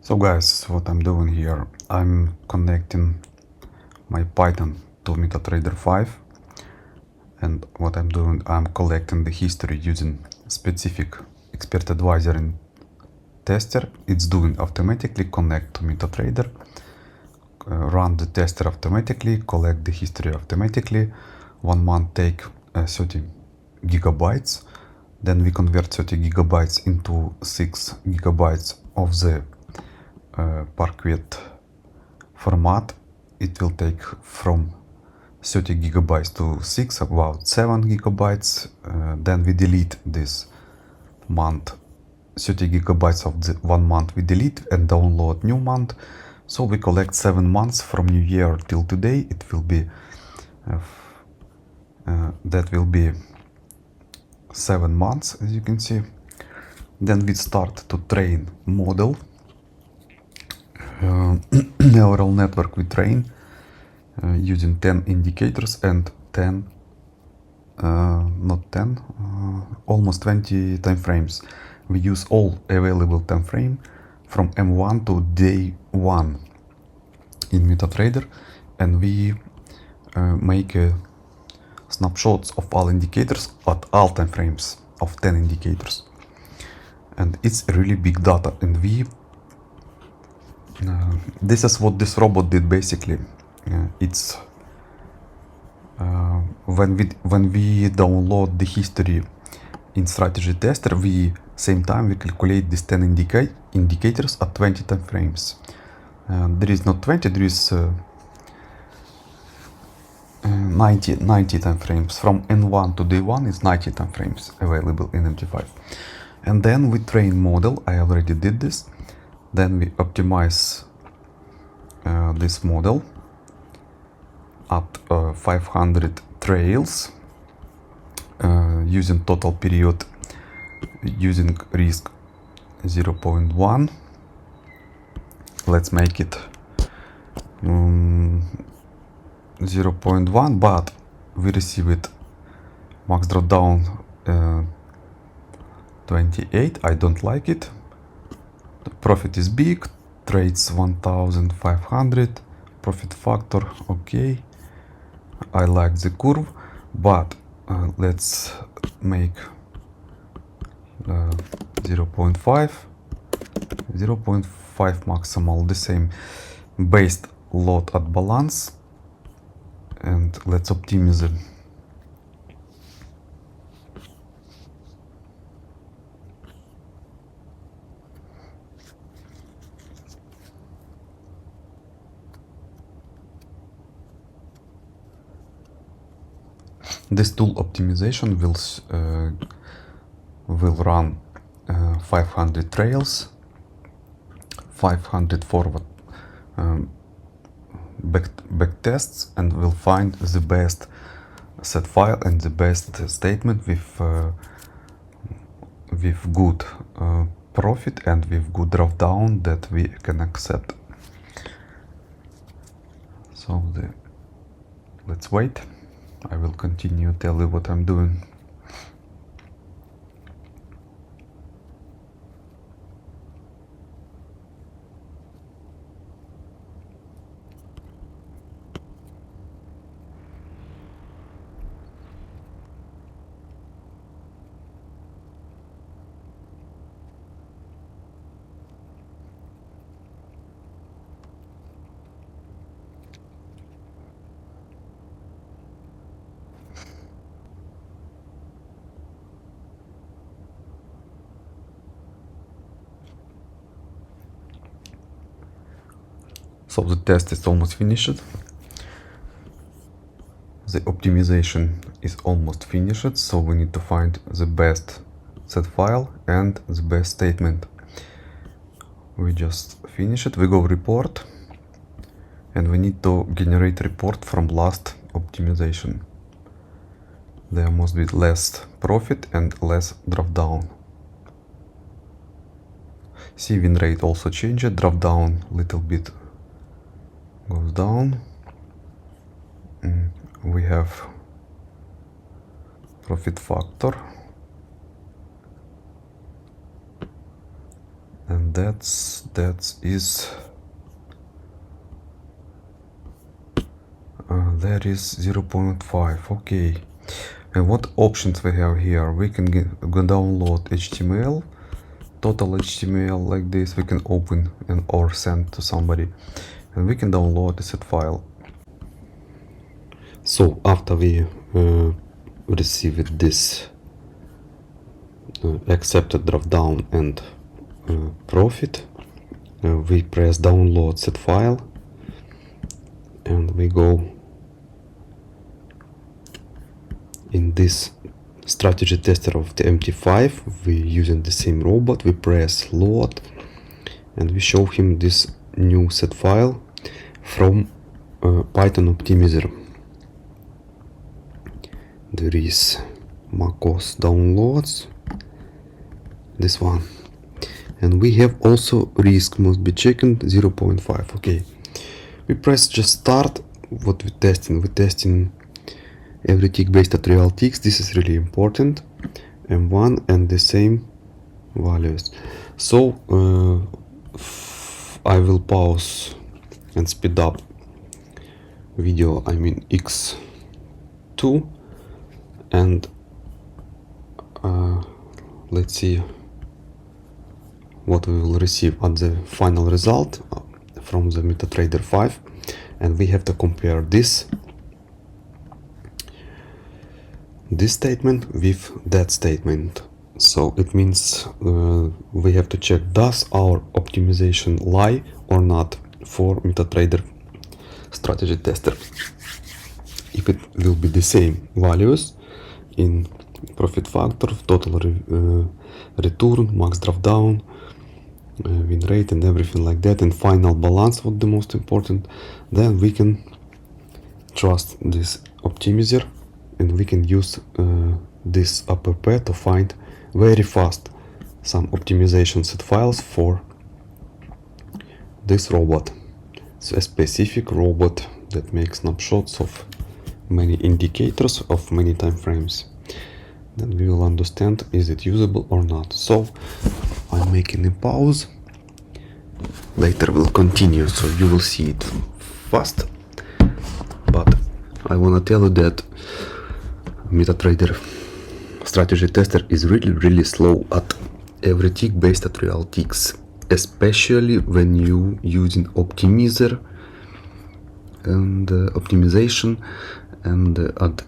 So guys, what I'm doing here, I'm connecting my Python to MetaTrader 5, and what I'm doing, I'm collecting the history using specific expert advisor in tester. It's doing automatically, connect to MetaTrader, run the tester automatically, collect the history automatically. 1 month take 30 gigabytes. Then we convert 30 gigabytes into 6 gigabytes of the Parquet format. It will take from 30 gigabytes to 6, about 7 gigabytes. Then we delete this month, 30 gigabytes of the 1 month we delete and download new month. So we collect 7 months from New Year till today. It will be that will be 7 months, as you can see. Then we start to train model. Neural network we train using 10 indicators and 10 not 10 almost 20 time frames. We use all available time frame from M1 to day 1 in MetaTrader, and we make snapshots of all indicators at all time frames of 10 indicators, and it's really big data. And we this is what this robot did basically. It's when we download the history in strategy tester, we same time we calculate these 10 indicators at 20 time frames. There is not 20, there is 90 time frames. From N1 to day 1 is 90 time frames available in MT5. And then we train model. I already did this. Then we optimize this model at 500 trails using total period, using risk 0.1. Let's make it 0.1, but we receive it max drawdown 28. I don't like it. The profit is big, trades 1500, profit factor okay. I like the curve, but let's make 0.5 maximal, the same based lot at balance, and let's optimize it. This tool optimization will run 500 trails, 500 forward back tests, and will find the best set file and the best statement with good profit and with good drawdown that we can accept. So let's wait. I will continue tell you what I'm doing. So the test is almost finished. The optimization is almost finished, so we need to find the best set file and the best statement. We just finish it. We go report, and we need to generate report from last optimization. There must be less profit and less drawdown. See, win rate also changed, drawdown little bit goes down. We have profit factor, and that is that is 0.5. Okay. And what options we have here? We can go download HTML, total HTML like this. We can open and or send to somebody, and we can download the set file. So after we received this accepted dropdown and profit, we press download set file, and we go in this strategy tester of the MT5. We using the same robot. We press load, and we show him this new set file from Python optimizer. There is macOS downloads, this one, and we have also risk must be checked 0.5. Okay, we press just start. What we're testing every tick based at real ticks. This is really important, M1 and the same values. So I will pause and speed up video, I mean X2, and let's see what we will receive at the final result from the MetaTrader 5, and we have to compare this statement with that statement. So it means we have to check, does our optimization lie or not for MetaTrader strategy tester. If it will be the same values in profit factor, total return, max drawdown, win rate and everything like that, and final balance, what the most important, then we can trust this optimizer, and we can use this app to find very fast some optimization set files for this robot. It's a specific robot that makes snapshots of many indicators of many time frames. Then we will understand is it usable or not. So I'm making a pause. Later we'll continue, so you will see it fast. But I wanna tell you that MetaTrader strategy tester is really slow at every tick based at real ticks, especially when you using optimizer and optimization, and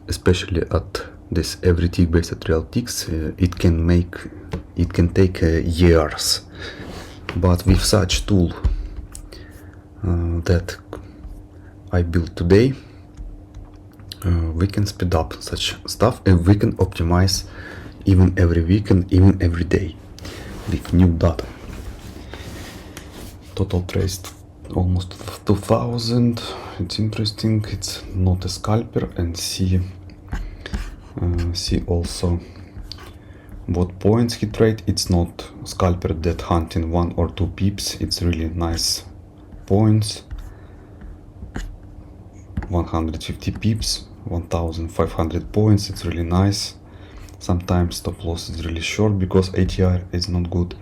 especially at this every tick based at real ticks, it can take years. But with such tool that I built today, we can speed up such stuff, and we can optimize even every week and even every day with new data. Total traced almost 2000. It's interesting. It's not a scalper, and see also what points he trade. It's not scalper that hunting 1 or 2 pips. It's really nice points. 150 pips, 1500 points. It's really nice. Sometimes stop loss is really short because ATR is not good,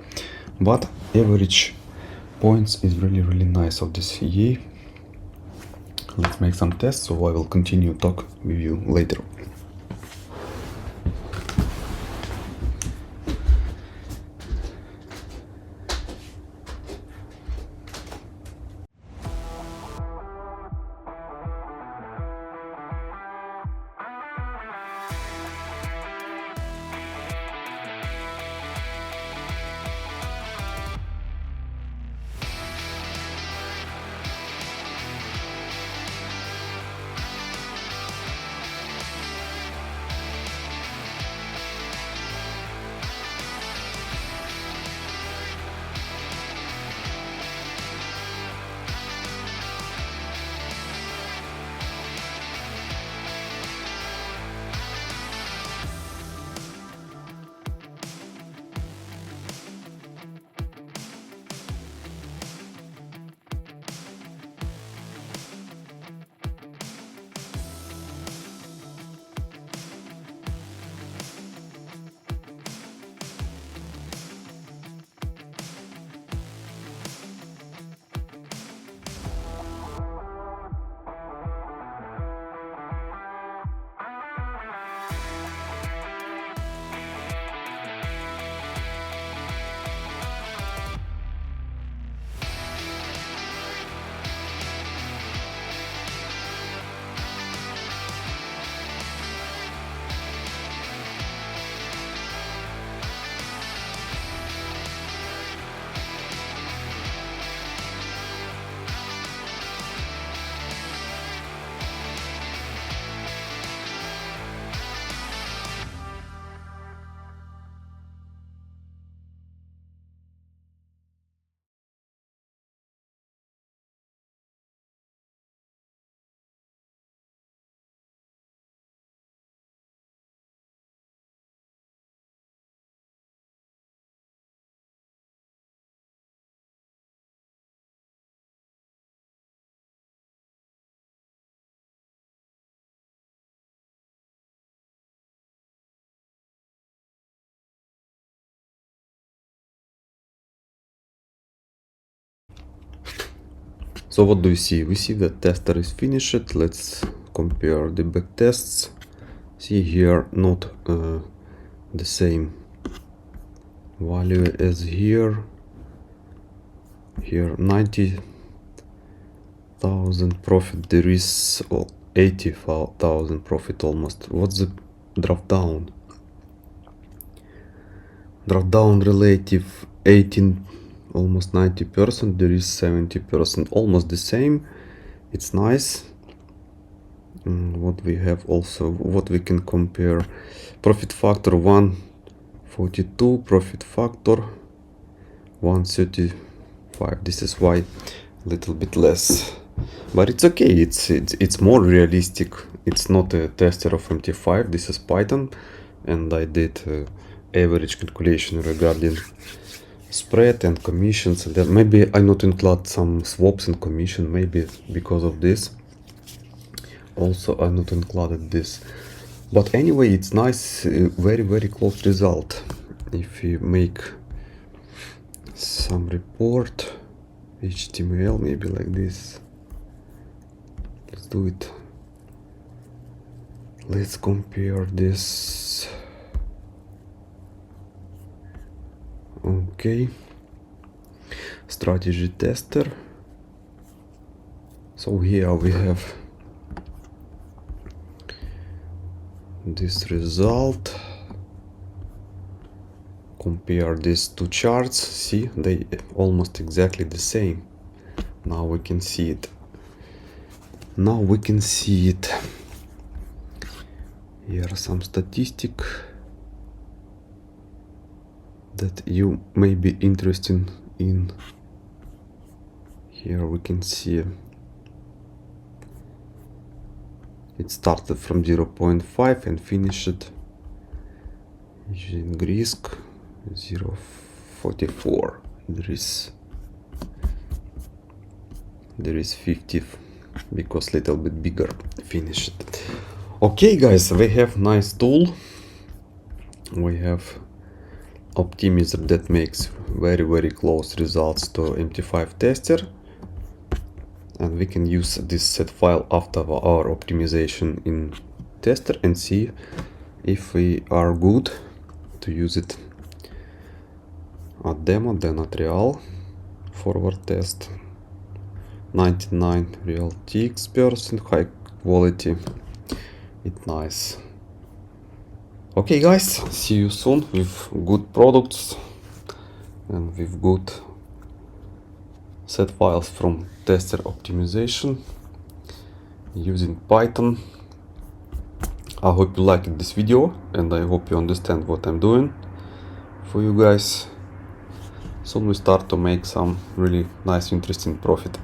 but average points is really nice of this EA. Let's make some tests, so I will continue talk with you later. So what do we see? We see that tester is finished. Let's compare the backtests. See here, not the same value as here. Here 90,000 profit. There is 80,000 profit almost. What's the drop down? Drop down relative 18, almost 90%. There is 70%, almost the same. It's nice. What we have also, what we can compare, profit factor 142, profit factor 135. This is why a little bit less, but it's okay. It's more realistic. It's not a tester of MT5. This is Python, and I did average calculation regarding spread and commissions, and then maybe I not include some swaps and commission, maybe because of this. Also I not included this, but anyway, it's nice, very close result. If you make some report, HTML, maybe like this, let's do it. Let's compare this. Okay, strategy tester. So here we have this result. Compare these two charts. See, they almost exactly the same. Now we can see it. Now we can see it. Here are some statistic that you may be interested in. Here we can see it started from 0.5 and finished using risk 0.44. There is 50 because little bit bigger finished. Okay guys, we have nice tool. We have optimizer that makes very close results to MT5 tester, and we can use this set file after our optimization in tester and see if we are good to use it at demo, then at real forward test. 99 real TX%, high quality. It's nice. Okay guys, see you soon with good products and with good set files from tester optimization using Python. I hope you liked this video, and I hope you understand what I'm doing for you guys. Soon we start to make some really nice interesting profit.